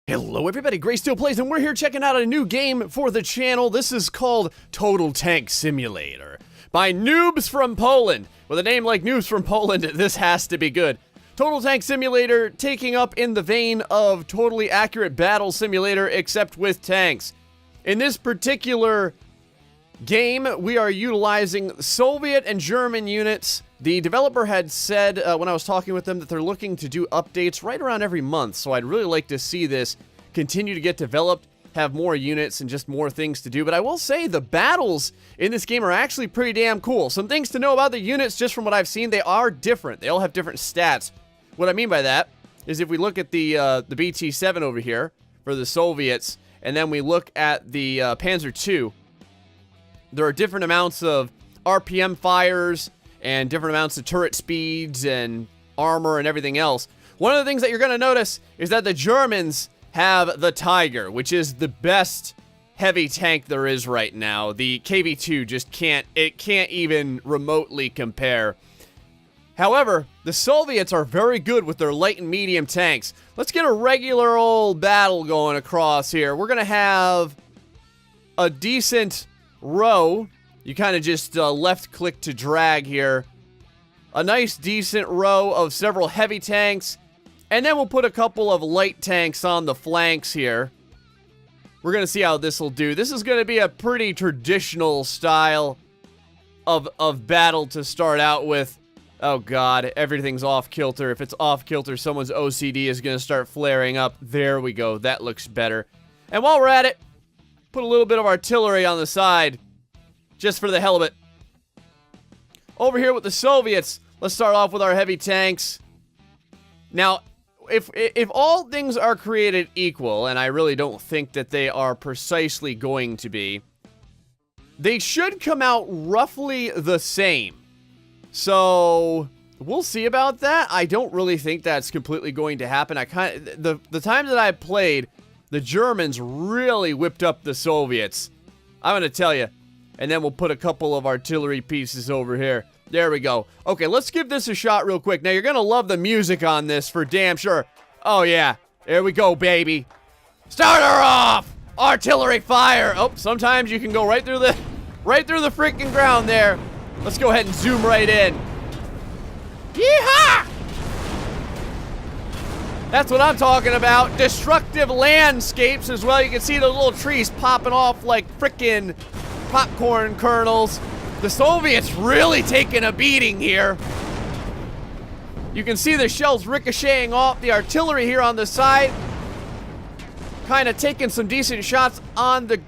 Hello everybody, Gray Steel Plays, and we're here checking out a new game for the channel. This is called Total Tank Simulator by Noobz from Poland. With a name like Noobz from Poland, this has to be good. Total Tank Simulator taking up in the vein of Totally Accurate Battle Simulator, except with tanks. In this particular game, we are utilizing Soviet and German units. The developer had said, when I was talking with them, that they're looking to do updates right around every month, so I'd really like to see this continue to get developed, have more units, and just more things to do. But I will say, the battles in this game are actually pretty damn cool. Some things to know about the units, just from what I've seen, they are different. They all have different stats. What I mean by that is if we look at the BT-7 over here for the Soviets, and then we look at the Panzer II, there are different amounts of RPM fires, and different amounts of turret speeds and armor and everything else. One of the things that you're going to notice is that the Germans have the Tiger, which is the best heavy tank there is right now. The KV-2 just can't even remotely compare. However, the Soviets are very good with their light and medium tanks. Let's get a regular old battle going across here. We're going to have a decent row. You kind of just left click to drag here. A nice decent row of several heavy tanks. And then we'll put a couple of light tanks on the flanks here. We're going to see how this will do. This is going to be a pretty traditional style of battle to start out with. Oh god, everything's off kilter. If it's off kilter, someone's OCD is going to start flaring up. There we go. That looks better. And while we're at it, put a little bit of artillery on the side. Just for the hell of it. Over here with the Soviets, let's start off with our heavy tanks. Now, if all things are created equal, and I really don't think that they are precisely going to be, they should come out roughly the same. So, we'll see about that. I don't really think that's completely going to happen. The time that I played, the Germans really whipped up the Soviets. I'm going to tell you. And then we'll put a couple of artillery pieces over here. There we go. Okay, let's give this a shot real quick. Now, you're going to love the music on this for damn sure. Oh, yeah. There we go, baby. Start her off! Artillery fire! Oh, sometimes you can go right through the freaking ground there. Let's go ahead and zoom right in. Yeehaw! That's what I'm talking about. Destructive landscapes as well. You can see the little trees popping off like frickin' popcorn kernels. The Soviets really taking a beating here. You can see the shells ricocheting off the artillery here on the side. Kind of taking some decent shots on the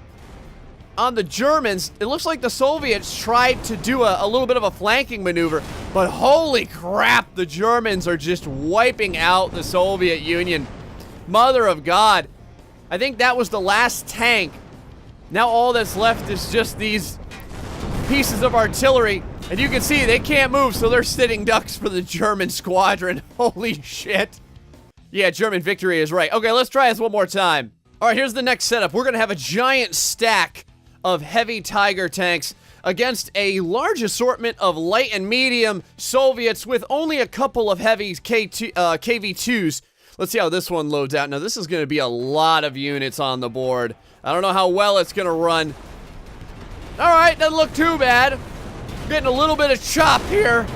Germans. It looks like the Soviets tried to do a little bit of a flanking maneuver, but holy crap, the Germans are just wiping out the Soviet Union. Mother of God. I think that was the last tank. Now all that's left is just these pieces of artillery. And you can see they can't move, so they're sitting ducks for the German squadron. Holy shit. Yeah, German victory is right. Okay, let's try this one more time. All right, here's the next setup. We're going to have a giant stack of heavy Tiger tanks against a large assortment of light and medium Soviets with only a couple of heavy KV-2s. Let's see how this one loads out. Now, this is going to be a lot of units on the board. I don't know how well it's going to run. Alright, doesn't look too bad. Getting a little bit of chop here.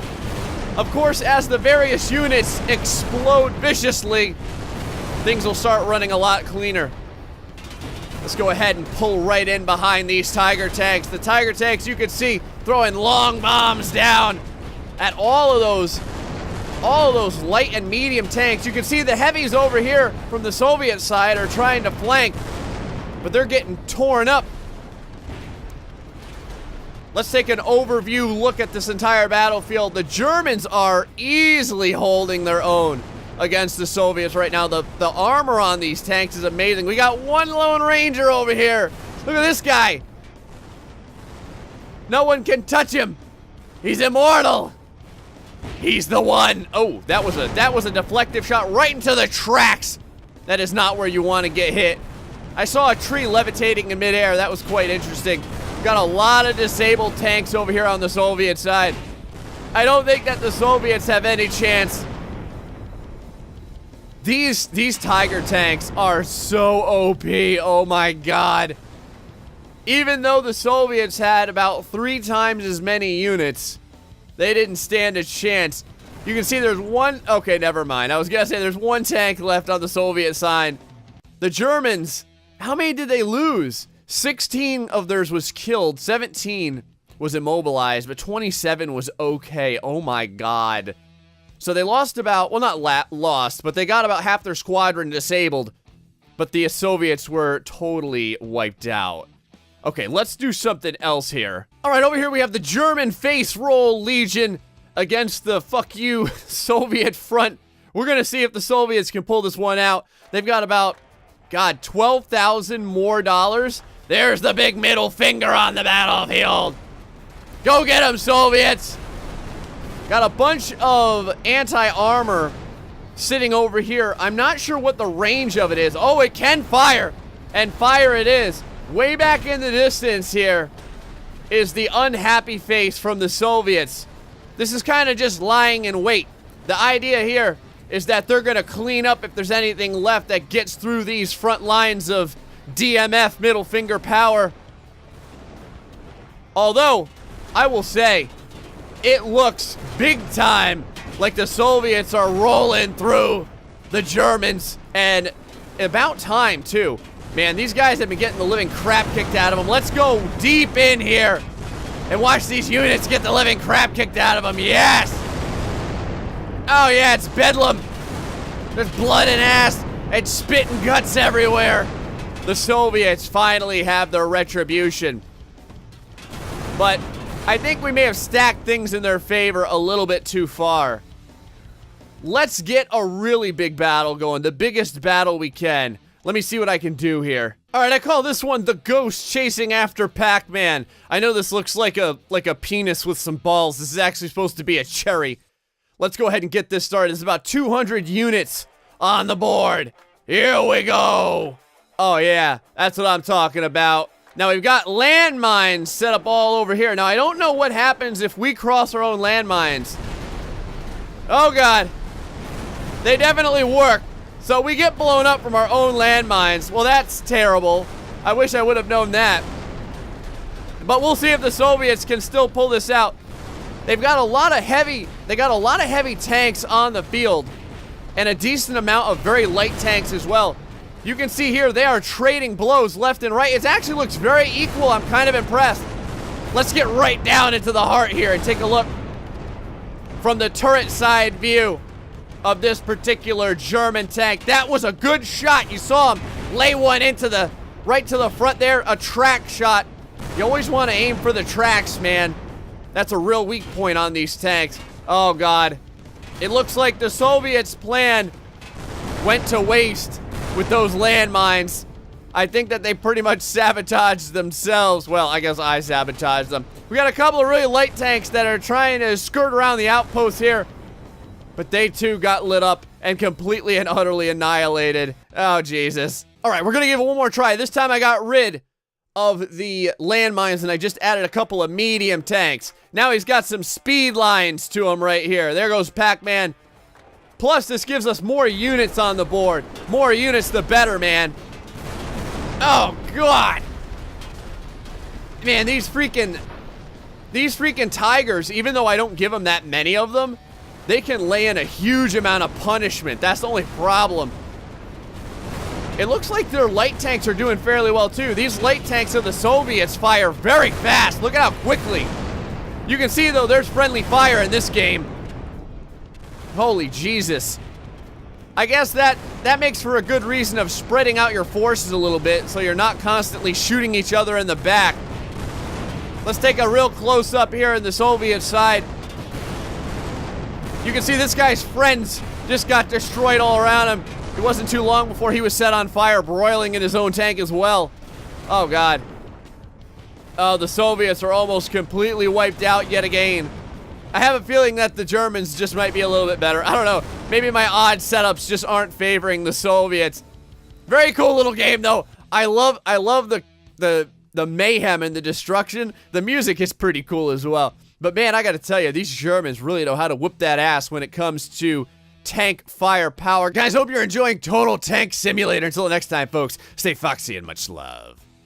Of course, as the various units explode viciously, things will start running a lot cleaner. Let's go ahead and pull right in behind these Tiger tanks. The Tiger tanks, you can see, throwing long bombs down at all of those light and medium tanks. You can see the heavies over here from the Soviet side are trying to flank, but they're getting torn up. Let's take an overview look at this entire battlefield. The Germans are easily holding their own against the Soviets right now. The armor on these tanks is amazing. We got one Lone Ranger over here. Look at this guy. No one can touch him. He's immortal. He's the one. Oh, that was a deflective shot right into the tracks. That is not where you want to get hit. I saw a tree levitating in midair. That was quite interesting. Got a lot of disabled tanks over here on the Soviet side. I don't think that the Soviets have any chance. These Tiger tanks are so OP. Oh my god. Even though the Soviets had about 3 times as many units, they didn't stand a chance. You can see there's one... Okay, never mind. I was gonna say there's one tank left on the Soviet side. The Germans, how many did they lose? 16 of theirs was killed. 17 was immobilized, but 27 was okay. Oh my god. So they lost about... Well, not lost, but they got about half their squadron disabled. But the Soviets were totally wiped out. Okay, let's do something else here. All right, over here we have the German Face Roll Legion against the fuck you Soviet front. We're gonna see if the Soviets can pull this one out. They've got about, God, 12,000 more dollars. There's the big middle finger on the battlefield. Go get them, Soviets. Got a bunch of anti-armor sitting over here. I'm not sure what the range of it is. Oh, it can fire, and fire it is. Way back in the distance here is the unhappy face from the Soviets. This is kind of just lying in wait. The idea here is that they're going to clean up if there's anything left that gets through these front lines of DMF middle finger power. Although, I will say, it looks big time like the Soviets are rolling through the Germans. And about time, too. Man, these guys have been getting the living crap kicked out of them. Let's go deep in here and watch these units get the living crap kicked out of them. Yes! Oh yeah, it's bedlam. There's blood and ass and spit and guts everywhere. The Soviets finally have their retribution. But I think we may have stacked things in their favor a little bit too far. Let's get a really big battle going, the biggest battle we can. Let me see what I can do here. All right, I call this one the Ghost Chasing After Pac-Man. I know this looks like a penis with some balls. This is actually supposed to be a cherry. Let's go ahead and get this started. There's about 200 units on the board. Here we go. Oh yeah, that's what I'm talking about. Now we've got landmines set up all over here. Now I don't know what happens if we cross our own landmines. Oh god. They definitely work. So we get blown up from our own landmines. Well, that's terrible. I wish I would have known that. But we'll see if the Soviets can still pull this out. They've got a lot of heavy tanks on the field and a decent amount of very light tanks as well. You can see here they are trading blows left and right. It actually looks very equal. I'm kind of impressed. Let's get right down into the heart here and take a look from the turret side view of this particular German tank. That was a good shot. You saw him lay one into the right to the front there, a track shot. You always want to aim for the tracks, man. That's a real weak point on these tanks. Oh god. It looks like the Soviets' plan went to waste with those landmines. I think that they pretty much sabotaged themselves. Well, I guess I sabotaged them. We got a couple of really light tanks that are trying to skirt around the outpost here. But they too got lit up and completely and utterly annihilated. Oh, Jesus. All right, we're going to give it one more try. This time I got rid of the landmines and I just added a couple of medium tanks. Now he's got some speed lines to him right here. There goes Pac-Man. Plus, this gives us more units on the board. More units, the better, man. Oh, God. Man, these freaking Tigers, even though I don't give them that many of them, they can lay in a huge amount of punishment. That's the only problem. It looks like their light tanks are doing fairly well, too. These light tanks of the Soviets fire very fast. Look at how quickly. You can see, though, there's friendly fire in this game. Holy Jesus. I guess that makes for a good reason of spreading out your forces a little bit so you're not constantly shooting each other in the back. Let's take a real close-up here in the Soviet side. You can see this guy's friends just got destroyed all around him. It wasn't too long before he was set on fire, broiling in his own tank as well. Oh, God. Oh, the Soviets are almost completely wiped out yet again. I have a feeling that the Germans just might be a little bit better. I don't know. Maybe my odd setups just aren't favoring the Soviets. Very cool little game, though. I love the mayhem and the destruction. The music is pretty cool as well. But man, I gotta tell you, these Germans really know how to whoop that ass when it comes to tank firepower. Guys, hope you're enjoying Total Tank Simulator. Until next time, folks, stay foxy and much love.